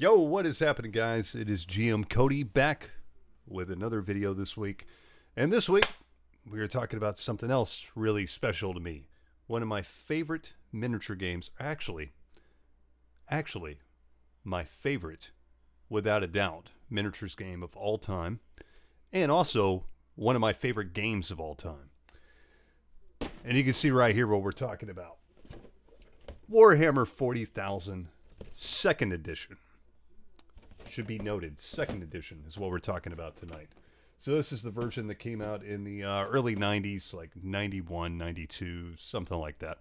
Yo, what is happening, guys? It is GM Cody back with another video this week. And this week, we are talking about something else really special to me. One of my favorite miniature games, actually, my favorite, without a doubt, miniatures game of all time. And also, one of my favorite games of all time. And you can see right here what we're talking about. Warhammer 40,000 2nd Edition. Should be noted, 2nd edition is what we're talking about tonight. So this is the version that came out in the early 90s, like 91, 92, something like that.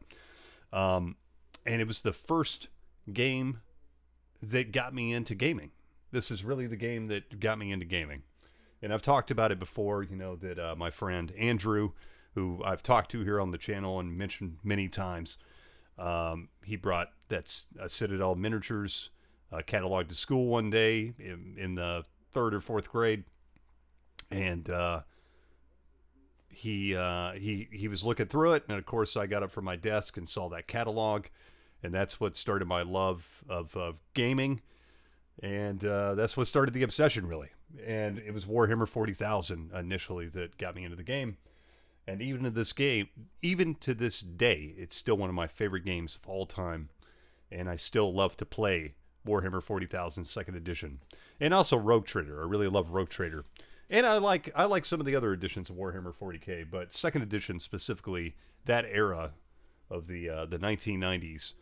And it was the first game that got me into gaming. This is really the game that got me into gaming. And I've talked about it before, you know, that my friend Andrew, who I've talked to here on the channel and mentioned many times, he brought that's Citadel Miniatures catalog to school one day in the 3rd or 4th grade, and he was looking through it, and of course I got up from my desk and saw that catalog, and that's what started my love of gaming, and that's what started the obsession, really. And it was Warhammer 40,000 initially that got me into the game, and even to this day, it's still one of my favorite games of all time, and I still love to play Warhammer 40,000 2nd Edition, and also Rogue Trader. I really love Rogue Trader, and I like some of the other editions of Warhammer 40k, but 2nd Edition specifically, that era of the 1990s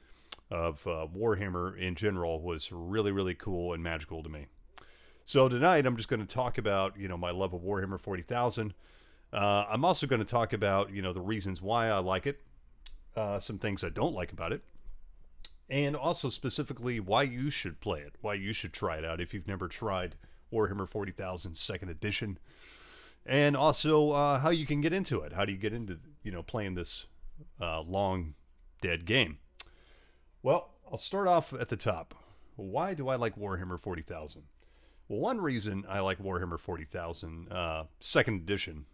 of Warhammer in general was really, really cool and magical to me. So tonight I'm just going to talk about, you know, my love of Warhammer 40,000. I'm also going to talk about, you know, the reasons why I like it, some things I don't like about it, and also specifically why you should play it, why you should try it out if you've never tried Warhammer 40,000 2nd Edition, and also how you can get into it. How do you get into, you know, playing this long dead game? Well, I'll start off at the top. Why do I like Warhammer 40,000? Well, one reason I like Warhammer 40,000 2nd Edition,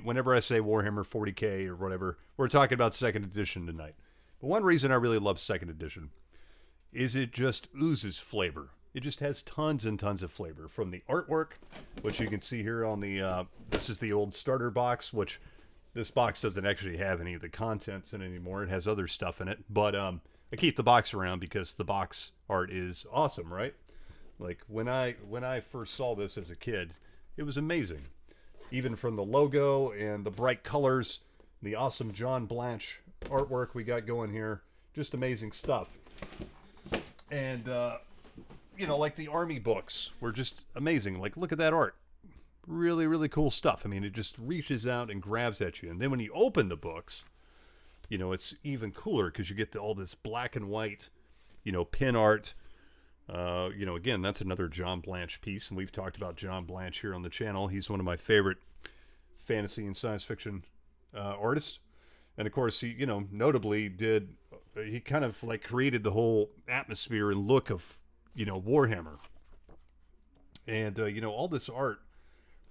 whenever I say Warhammer 40k or whatever, we're talking about 2nd Edition tonight. But one reason I really love 2nd Edition is it just oozes flavor. It just has tons and tons of flavor, from the artwork, which you can see here on the, this is the old starter box, which this box doesn't actually have any of the contents in it anymore. It has other stuff in it, but I keep the box around because the box art is awesome, right? Like when I first saw this as a kid, it was amazing. Even from the logo and the bright colors, the awesome John Blanche artwork we got going here, just amazing stuff. And you know, like the army books were just amazing. Like, look at that art, really, really cool stuff. I mean, it just reaches out and grabs at you. And then when you open the books, you know, it's even cooler because you get all this black and white, you know, pin art. You know, again, that's another John Blanche piece, and we've talked about John Blanche here on the channel. He's one of my favorite fantasy and science fiction artists. And of course, he, you know, notably he kind of like created the whole atmosphere and look of, you know, Warhammer. And, you know, all this art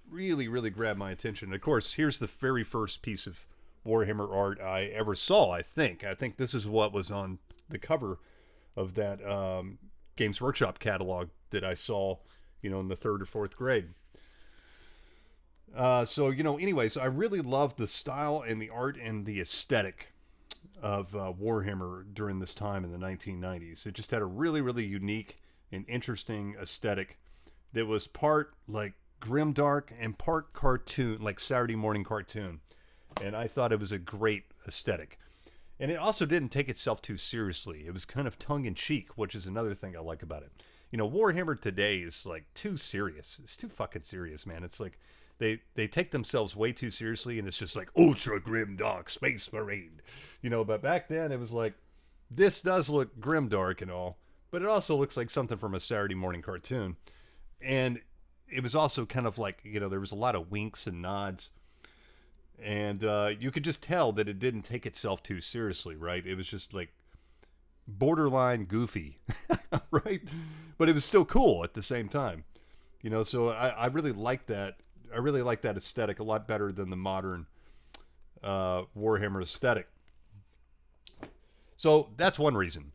really, really grabbed my attention. And of course, here's the very first piece of Warhammer art I ever saw, I think. I think this is what was on the cover of that Games Workshop catalog that I saw, you know, in the 3rd or 4th grade. So, you know, anyways, I really loved the style and the art and the aesthetic of Warhammer during this time in the 1990s. It just had a really, really unique and interesting aesthetic that was part like grimdark and part cartoon, like Saturday morning cartoon. And I thought it was a great aesthetic. And it also didn't take itself too seriously. It was kind of tongue-in-cheek, which is another thing I like about it. You know, Warhammer today is like too serious. It's too fucking serious, man. It's like they take themselves way too seriously, and it's just like ultra grim dark space marine, you know. But back then it was like, this does look grim dark and all, but it also looks like something from a Saturday morning cartoon. And it was also kind of like, you know, there was a lot of winks and nods, and you could just tell that it didn't take itself too seriously, right? It was just like borderline goofy, right? But it was still cool at the same time, you know. So I really liked that. I really like that aesthetic a lot better than the modern Warhammer aesthetic. So that's one reason.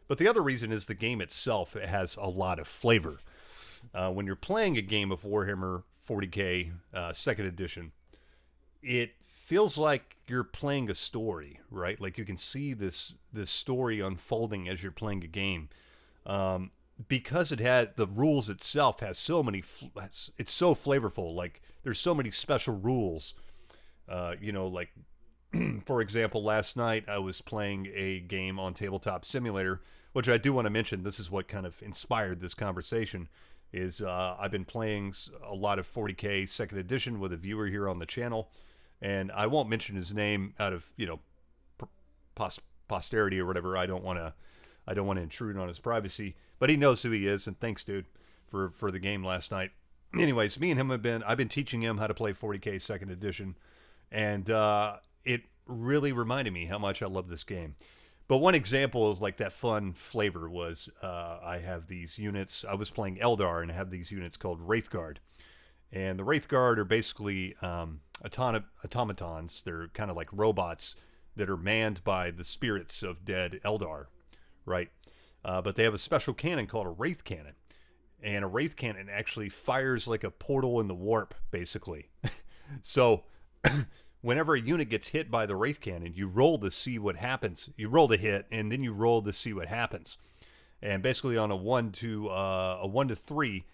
But the other reason is the game itself has a lot of flavor. When you're playing a game of Warhammer 40K Second Edition, it feels like you're playing a story, right? Like you can see this story unfolding as you're playing a game. Because it had the rules itself has so many, it's so flavorful. Like there's so many special rules. Like for example, last night I was playing a game on Tabletop Simulator, which I do want to mention. This is what kind of inspired this conversation. Is I've been playing a lot of 40K Second Edition with a viewer here on the channel, and I won't mention his name out of posterity or whatever. I don't want to intrude on his privacy, but he knows who he is, and thanks, dude, for the game last night. Anyways, me and him I've been teaching him how to play 40K Second Edition, and it really reminded me how much I love this game. But one example is like that fun flavor was I have these units. I was playing Eldar, and I have these units called Wraithguard. And the Wraithguard are basically automatons. They're kind of like robots that are manned by the spirits of dead Eldar, right? But they have a special cannon called a Wraith Cannon. And a Wraith Cannon actually fires like a portal in the warp, basically. So whenever a unit gets hit by the Wraith Cannon, you roll to see what happens. You roll to hit, and then you roll to see what happens. And basically on a 1 to 3,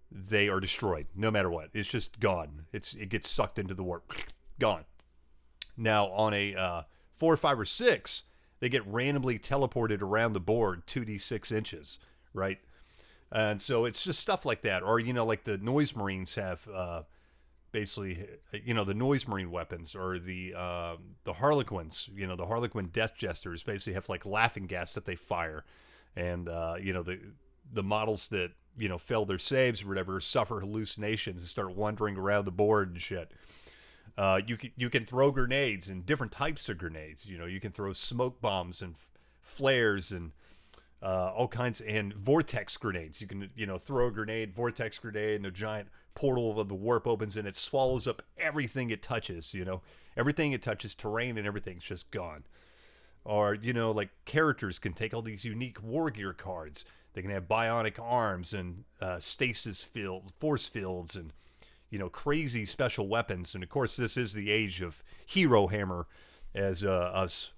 they are destroyed, no matter what. It's just gone. It gets sucked into the warp. Gone. Now, on a 4, 5, or 6, they get randomly teleported around the board 2d6 inches, right? And so it's just stuff like that. Or, like the Noise Marines have... basically, the Noise Marine weapons, or the Harlequins, the Harlequin Death Jesters basically have like laughing gas that they fire. And, the models that, fail their saves or whatever suffer hallucinations and start wandering around the board and shit. You can throw grenades, and different types of grenades. You can throw smoke bombs and flares and all kinds, and vortex grenades. You can, throw a grenade, vortex grenade, and a giant portal of the warp opens, and it swallows up everything it touches. Everything it touches, terrain and everything's just gone. Or like characters can take all these unique war gear cards. They can have bionic arms and stasis fields, force fields, and crazy special weapons. And of course, this is the age of Hero Hammer, as us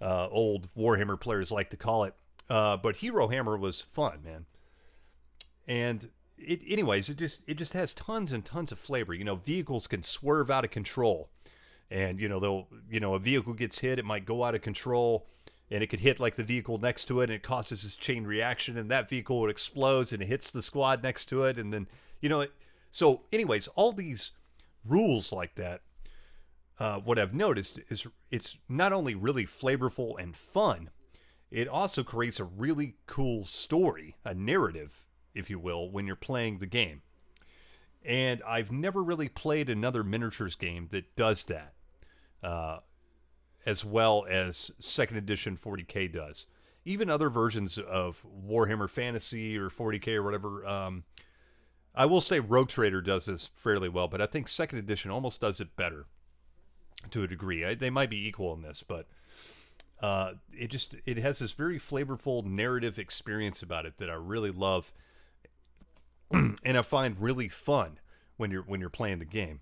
old Warhammer players like to call it. But Hero Hammer was fun, man. And it just has tons and tons of flavor. Vehicles can swerve out of control, and a vehicle gets hit, it might go out of control, and it could hit like the vehicle next to it, and it causes this chain reaction, and that vehicle would explode, and it hits the squad next to it, and then so anyways, all these rules like that. What I've noticed is it's not only really flavorful and fun, it also creates a really cool story, a narrative, if you will, when you're playing the game. And I've never really played another miniatures game that does that, as well as Second Edition 40K does. Even other versions of Warhammer Fantasy or 40K or whatever, I will say Rogue Trader does this fairly well, but I think Second Edition almost does it better to a degree. They might be equal in this, but it has this very flavorful narrative experience about it that I really love. And I find really fun when you're playing the game.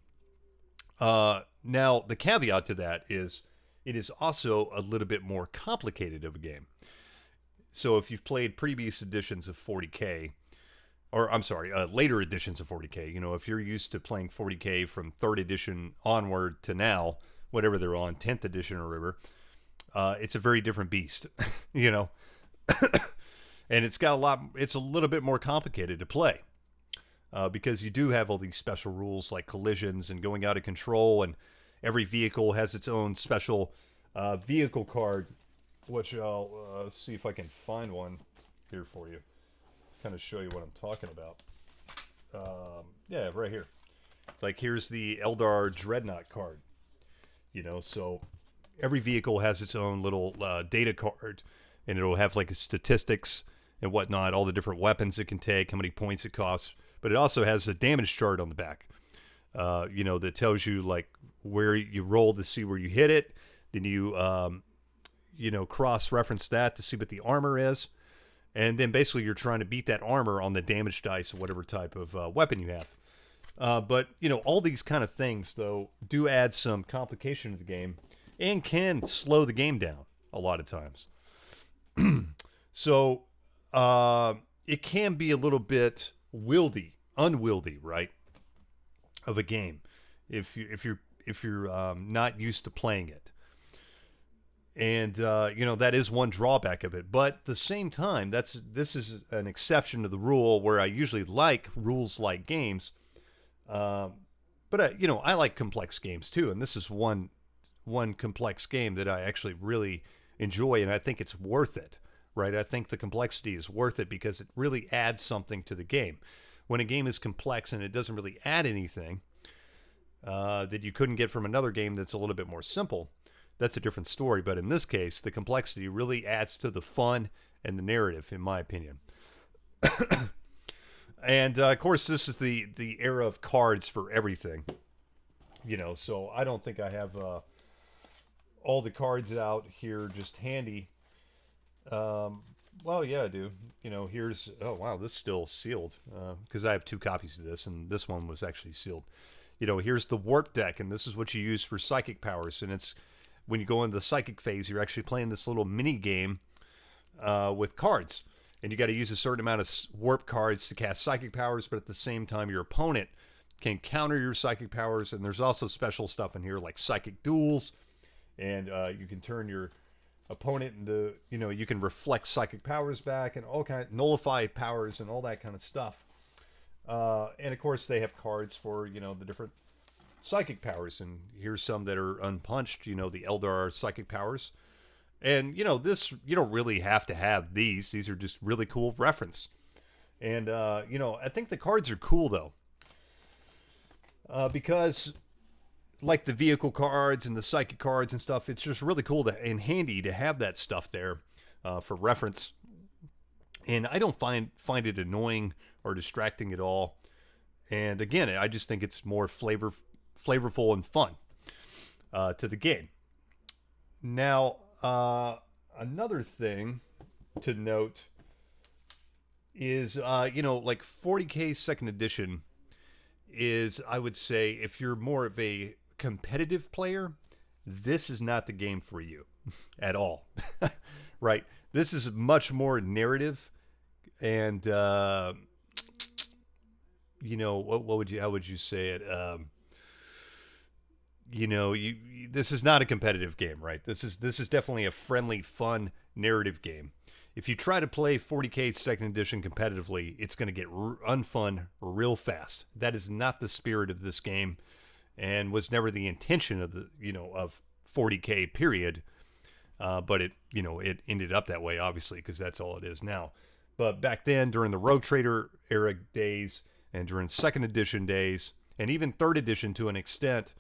Now, the caveat to that is it is also a little bit more complicated of a game. So if you've played previous editions of 40K, or I'm sorry, later editions of 40K, if you're used to playing 40K from 3rd edition onward to now, whatever they're on, 10th edition or whatever, it's a very different beast, and it's a little bit more complicated to play. Because you do have all these special rules like collisions and going out of control, and every vehicle has its own special vehicle card, which I'll see if I can find one here for you, kind of show you what I'm talking about. Yeah, right here. Like here's the Eldar Dreadnought card. So every vehicle has its own little data card, and it'll have like statistics and whatnot, all the different weapons it can take, how many points it costs. But it also has a damage chart on the back, that tells you like where you roll to see where you hit it. Then you, cross-reference that to see what the armor is. And then basically you're trying to beat that armor on the damage dice or whatever type of weapon you have. But, all these kind of things, though, do add some complication to the game and can slow the game down a lot of times. So it can be a little bit unwieldy, right, of a game if you're not used to playing it. And that is one drawback of it. But at the same time, this is an exception to the rule where I usually like rules like games. But I like complex games too, and this is one complex game that I actually really enjoy, and I think it's worth it, right? I think the complexity is worth it because it really adds something to the game. When a game is complex and it doesn't really add anything that you couldn't get from another game that's a little bit more simple, that's a different story. But in this case, the complexity really adds to the fun and the narrative, in my opinion. And of course, this is the era of cards for everything, so I don't think I have all the cards out here just handy. Well, yeah, I do. Here's, oh wow, this is still sealed because I have 2 copies of this, and this one was actually sealed. Here's the warp deck, and this is what you use for psychic powers. And it's when you go into the psychic phase, you're actually playing this little mini game with cards. And you got to use a certain amount of warp cards to cast psychic powers, but at the same time, your opponent can counter your psychic powers. And there's also special stuff in here like psychic duels, and you can turn your opponent into, you can reflect psychic powers back and all kind of nullify powers and all that kind of stuff. And of course, they have cards for the different psychic powers. And here's some that are unpunched. The Eldar psychic powers. And, this, you don't really have to have these. These are just really cool reference. And, I think the cards are cool, though. Because, like the vehicle cards and the psychic cards and stuff, it's just really cool and handy to have that stuff there for reference. And I don't find it annoying or distracting at all. And, again, I just think it's more flavorful and fun to the game. Now, another thing to note is, like 40K second edition is, I would say, if you're more of a competitive player, this is not the game for you at all, right? This is much more narrative and, how would you say it? This is not a competitive game, right? This is definitely a friendly, fun narrative game. If you try to play 40K second edition competitively, it's going to get unfun real fast. That is not the spirit of this game, and was never the intention of of 40K period. But it ended up that way, obviously, because that's all it is now. But back then, during the Rogue Trader era days, and during second edition days, and even third edition to an extent,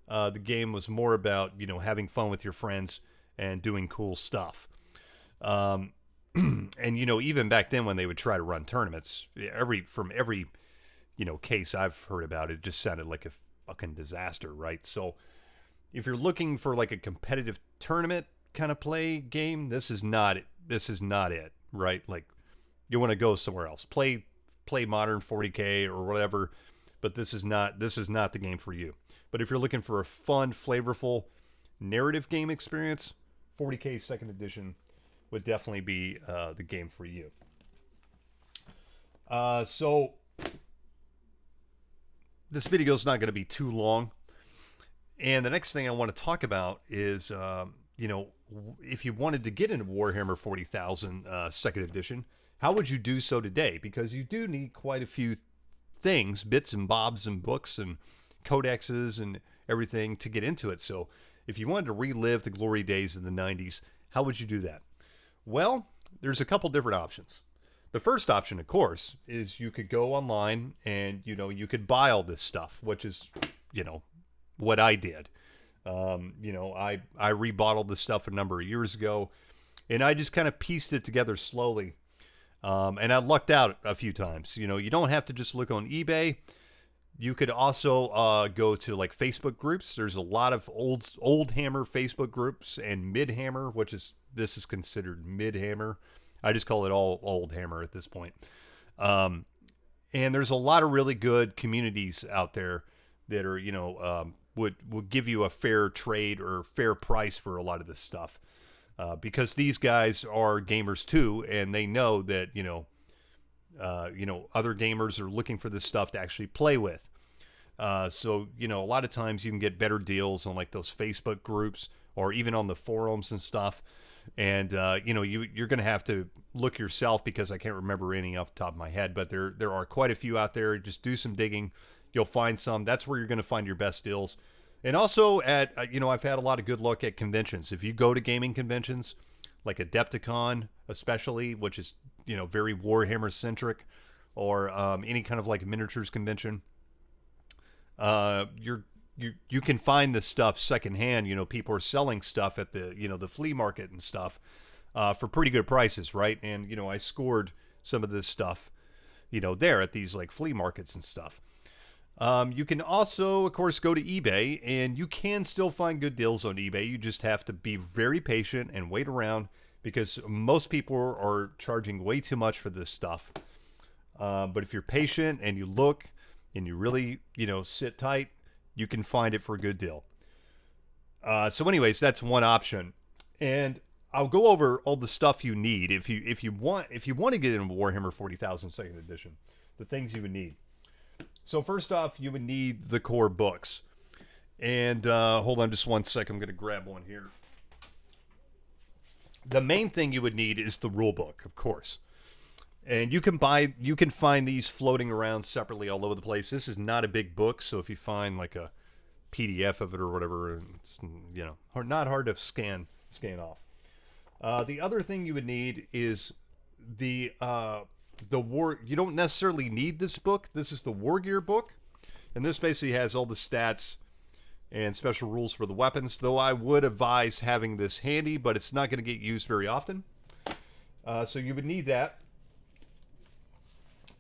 the game was more about, having fun with your friends and doing cool stuff. And, even back then when they would try to run tournaments, from every case I've heard about, it just sounded like a fucking disaster, right? So if you're looking for like a competitive tournament kind of play game, this is not it, right? Like, you want to go somewhere else. Play modern 40K or whatever, but this is not the game for you. But if you're looking for a fun, flavorful narrative game experience, 40K second edition would definitely be the game for you. So this video is not going to be too long. And the next thing I want to talk about is, if you wanted to get into Warhammer 40,000 second edition, how would you do so today? Because you do need quite a few things, bits and bobs and books and codexes and everything to get into it. So if you wanted to relive the glory days of the 90s, how would you do that? Well, there's a couple different options. The first option, of course, is you could go online and, you could buy all this stuff, which is, what I did. I rebottled this stuff a number of years ago, and I just kind of pieced it together slowly. And I lucked out a few times. You don't have to just look on eBay. You could also go to like Facebook groups. There's a lot of old Hammer Facebook groups and mid Hammer, this is considered mid Hammer I just call it all Old Hammer at this point. Um, and there's a lot of really good communities out there that are, would give you a fair trade or fair price for a lot of this stuff. Because these guys are gamers too, and they know that, other gamers are looking for this stuff to actually play with. So, a lot of times you can get better deals on like those Facebook groups or even on the forums and stuff. And, you're going to have to look yourself because I can't remember any off the top of my head, but there are quite a few out there. Just do some digging. You'll find some. That's where you're going to find your best deals. And also at, I've had a lot of good luck at conventions. If you go to gaming conventions, like Adepticon especially, which is, very Warhammer centric, or any kind of like miniatures convention, you can find this stuff secondhand. People are selling stuff at the, the flea market and stuff for pretty good prices, right? And, I scored some of this stuff, there at these like flea markets and stuff. You can also, of course, go to eBay, and you can still find good deals on eBay. You just have to be very patient and wait around because most people are charging way too much for this stuff. But if you're patient and you look and you really, sit tight, you can find it for a good deal. So anyways, that's one option. And I'll go over all the stuff you need if you want to get into Warhammer 40,000 Second Edition, the things you would need. So first off, you would need the core books. And hold on just one second. I'm going to grab one here. The main thing you would need is the rule book, of course. And you can find these floating around separately all over the place. This is not a big book, so if you find like a PDF of it or whatever, it's, not hard to scan off. The other thing you would need is the war. You don't necessarily need this book. This is the War Gear book, and this basically has all the stats and special rules for the weapons, though I would advise having this handy, but it's not going to get used very often. So you would need that.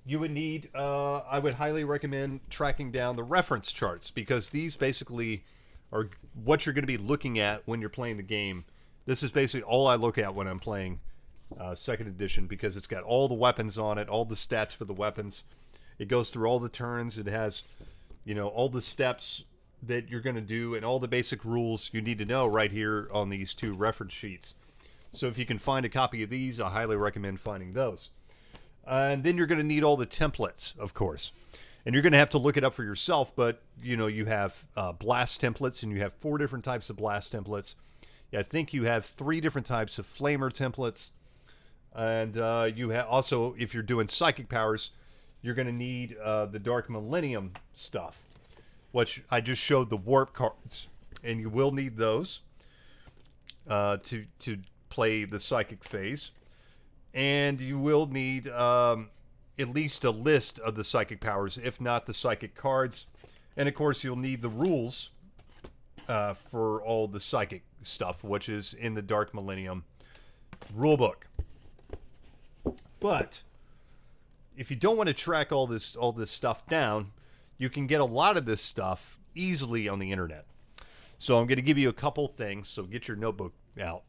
You would need, I would highly recommend tracking down the reference charts, because these basically are what you're going to be looking at when you're playing the game. This is basically all I look at when I'm playing second edition, because it's got all the weapons on it, all the stats for the weapons. It goes through all the turns. It has, all the steps that you're going to do and all the basic rules you need to know right here on these two reference sheets. So if you can find a copy of these, I highly recommend finding those. And then you're going to need all the templates, of course. And you're going to have to look it up for yourself, but, you have blast templates, and you have 4 different types of blast templates. I think you have 3 different types of flamer templates. And you have also, if you're doing psychic powers, you're going to need the Dark Millennium stuff, which I just showed the warp cards. And you will need those to play the psychic phase. And you will need at least a list of the psychic powers, if not the psychic cards. And of course, you'll need the rules for all the psychic stuff, which is in the Dark Millennium rulebook. But if you don't want to track all this stuff down, you can get a lot of this stuff easily on the internet. So I'm going to give you a couple things. So get your notebook out.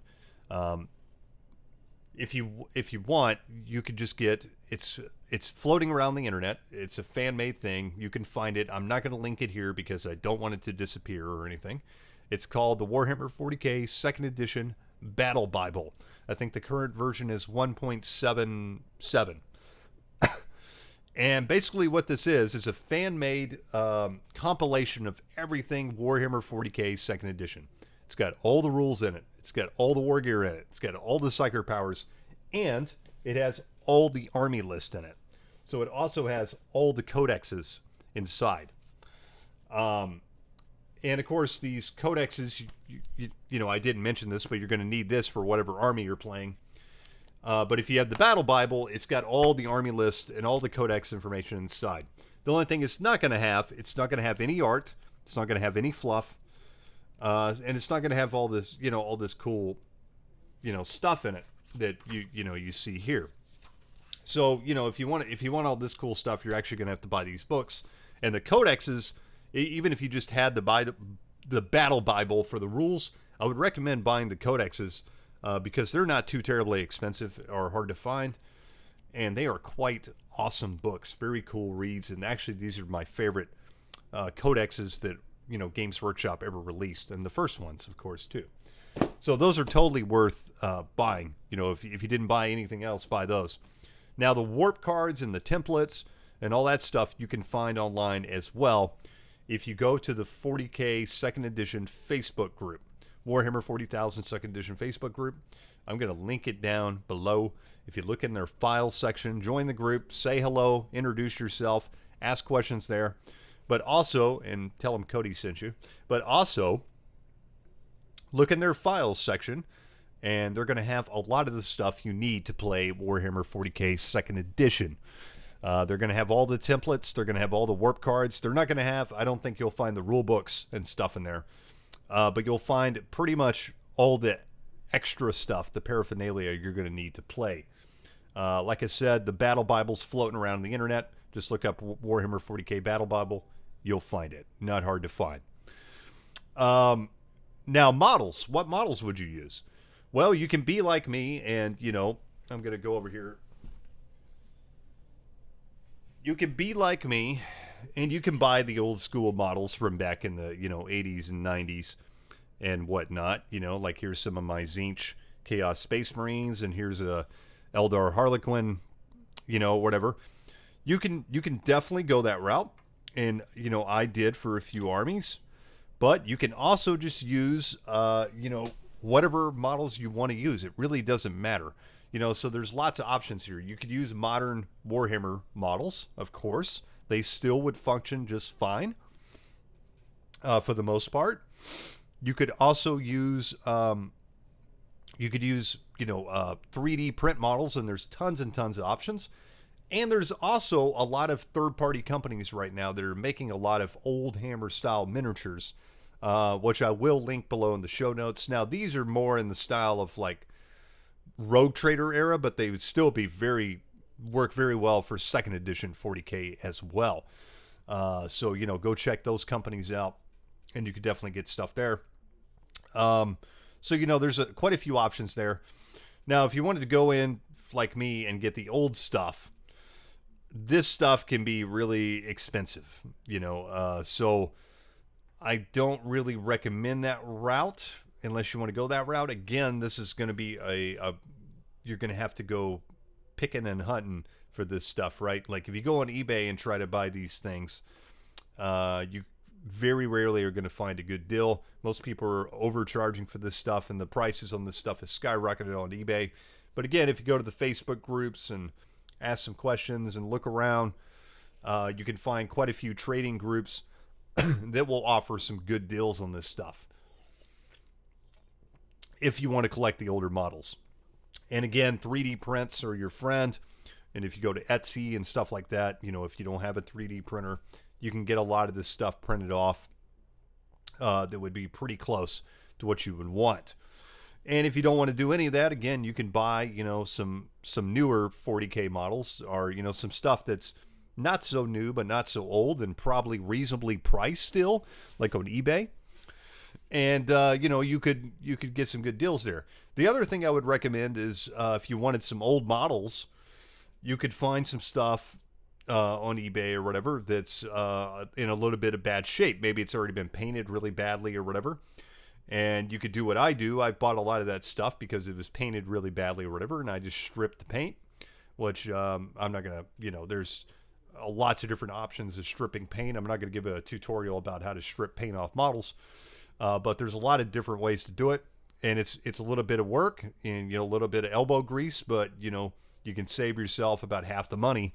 If you want, you could just get it's floating around the internet. It's a fan-made thing. You can find it. I'm not going to link it here because I don't want it to disappear or anything. It's called the Warhammer 40K Second Edition Battle Bible. I think the current version is 1.77. And basically what this is a fan-made compilation of everything Warhammer 40K Second Edition. It's got all the rules in it. It's got all the war gear in it. It's got all the psychic powers. And it has all the army list in it. So it also has all the codexes inside. And of course, these codexes, I didn't mention this, but you're going to need this for whatever army you're playing. But if you have the Battle Bible, it's got all the army list and all the codex information inside. The only thing it's not going to have any art. It's not going to have any fluff. And it's not going to have all this, all this cool, stuff in it that you see here. So, if you want all this cool stuff, you're actually going to have to buy these books. And the codexes, even if you just had the Battle Bible for the rules, I would recommend buying the codexes because they're not too terribly expensive or hard to find, and they are quite awesome books, very cool reads. And actually, these are my favorite codexes that Games Workshop ever released, and the first ones, of course, too. So those are totally worth buying. If you didn't buy anything else, buy those. Now, the warp cards and the templates and all that stuff you can find online as well if you go to the 40K Second Edition Facebook group, Warhammer 40,000 Second Edition Facebook group. I'm going to link it down below. If you look in their files section, join the group, say hello, introduce yourself, ask questions there. But also, and tell them Cody sent you, but also look in their files section, and they're going to have a lot of the stuff you need to play Warhammer 40K Second Edition. They're going to have all the templates. They're going to have all the warp cards. They're not going to have, I don't think you'll find the rule books and stuff in there. But you'll find pretty much all the extra stuff, the paraphernalia you're going to need to play. Like I said, the Battle Bible's floating around the internet. Just look up Warhammer 40K Battle Bible. You'll find it. Not hard to find. Now, models. What models would you use? Well, you can be like me, and, I'm going to go over here. You can be like me, and you can buy the old school models from back in the, 80s and 90s and whatnot. Like here's some of my Tzeentch Chaos Space Marines, and here's a Eldar Harlequin, whatever. You can definitely go that route, and, I did for a few armies. But you can also just use, whatever models you want to use. It really doesn't matter. So there's lots of options here. You could use modern Warhammer models, of course. They still would function just fine for the most part. You could also use, 3D print models, and there's tons and tons of options. And there's also a lot of third-party companies right now that are making a lot of old Hammer-style miniatures, which I will link below in the show notes. Now, these are more in the style of, like, Rogue Trader era, but they would still be work very well for second edition 40K as well. So, go check those companies out, and you could definitely get stuff there. So, there's quite a few options there. Now, if you wanted to go in, like me, and get the old stuff, this stuff can be really expensive, so I don't really recommend that route unless you want to go that route. Again, this is going to be you're going to have to go picking and hunting for this stuff, right? Like if you go on eBay and try to buy these things, you very rarely are going to find a good deal. Most people are overcharging for this stuff, and the prices on this stuff has skyrocketed on eBay. But again, if you go to the Facebook groups and ask some questions and look around, you can find quite a few trading groups that will offer some good deals on this stuff if you want to collect the older models. And again, 3D prints are your friend. And if you go to Etsy and stuff like that, if you don't have a 3D printer, you can get a lot of this stuff printed off that would be pretty close to what you would want. And if you don't want to do any of that, again, you can buy, some newer 40K models, or, some stuff that's not so new but not so old and probably reasonably priced still, like on eBay. And you could get some good deals there. The other thing I would recommend is if you wanted some old models, you could find some stuff on eBay or whatever that's in a little bit of bad shape. Maybe it's already been painted really badly or whatever. And you could do what I do. I bought a lot of that stuff because it was painted really badly or whatever, and I just stripped the paint, which I'm not going to, there's lots of different options of stripping paint. I'm not going to give a tutorial about how to strip paint off models, but there's a lot of different ways to do it, and it's a little bit of work and, a little bit of elbow grease, but, you can save yourself about half the money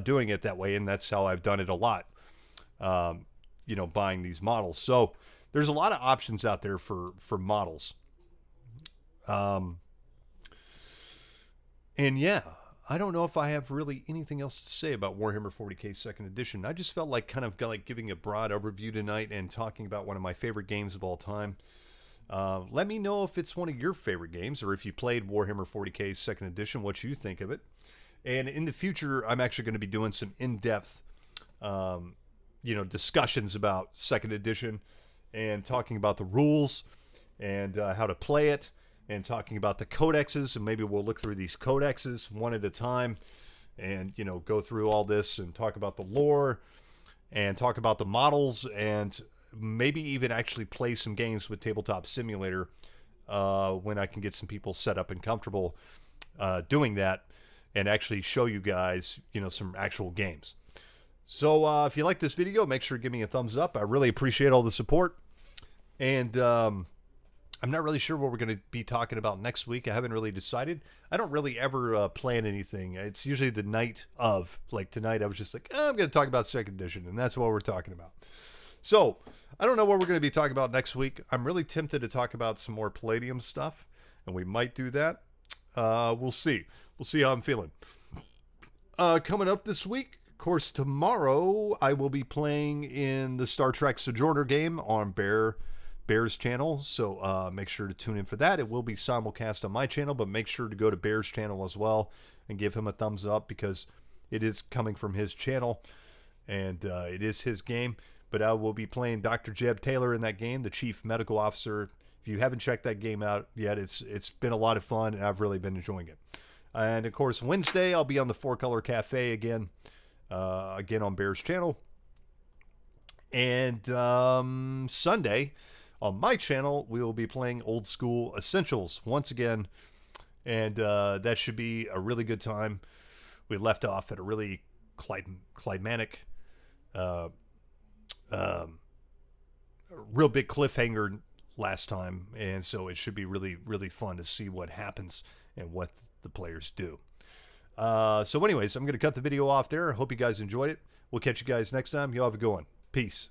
doing it that way, and that's how I've done it a lot, buying these models. So there's a lot of options out there for models. And yeah, I don't know if I have really anything else to say about Warhammer 40K Second Edition. I just felt like kind of like giving a broad overview tonight and talking about one of my favorite games of all time. Let me know if it's one of your favorite games, or if you played Warhammer 40K Second Edition, what you think of it. And in the future, I'm actually going to be doing some in-depth, discussions about Second Edition, and talking about the rules and how to play it, and talking about the codexes, and maybe we'll look through these codexes one at a time and, you know, go through all this and talk about the lore and talk about the models and maybe even actually play some games with Tabletop Simulator when I can get some people set up and comfortable doing that and actually show you guys, you know, some actual games. So if you like this video, make sure to give me a thumbs up. I really appreciate all the support. And I'm not really sure what we're going to be talking about next week. I haven't really decided. I don't really ever plan anything. It's usually the night of. Like tonight, I was just like, I'm going to talk about 2nd edition, and that's what we're talking about. So I don't know what we're going to be talking about next week. I'm really tempted to talk about some more Palladium stuff, and we might do that. We'll see. We'll see how I'm feeling. Coming up this week, of course, tomorrow I will be playing in the Star Trek Sojourner game on Bear's channel, so make sure to tune in for that. It will be simulcast on my channel, but make sure to go to Bear's channel as well and give him a thumbs up because it is coming from his channel and it is his game. But I will be playing Dr. Jeb Taylor in that game, the Chief Medical Officer. If you haven't checked that game out yet, it's been a lot of fun, and I've really been enjoying it. And, of course, Wednesday, I'll be on the Four Color Cafe again on Bear's channel. And Sunday, on my channel, we will be playing Old School Essentials once again, and that should be a really good time. We left off at a really climatic real big cliffhanger last time, and so it should be really, really fun to see what happens and what the players do. So anyways, I'm going to cut the video off there. Hope you guys enjoyed it. We'll catch you guys next time. Y'all have a good one. Peace.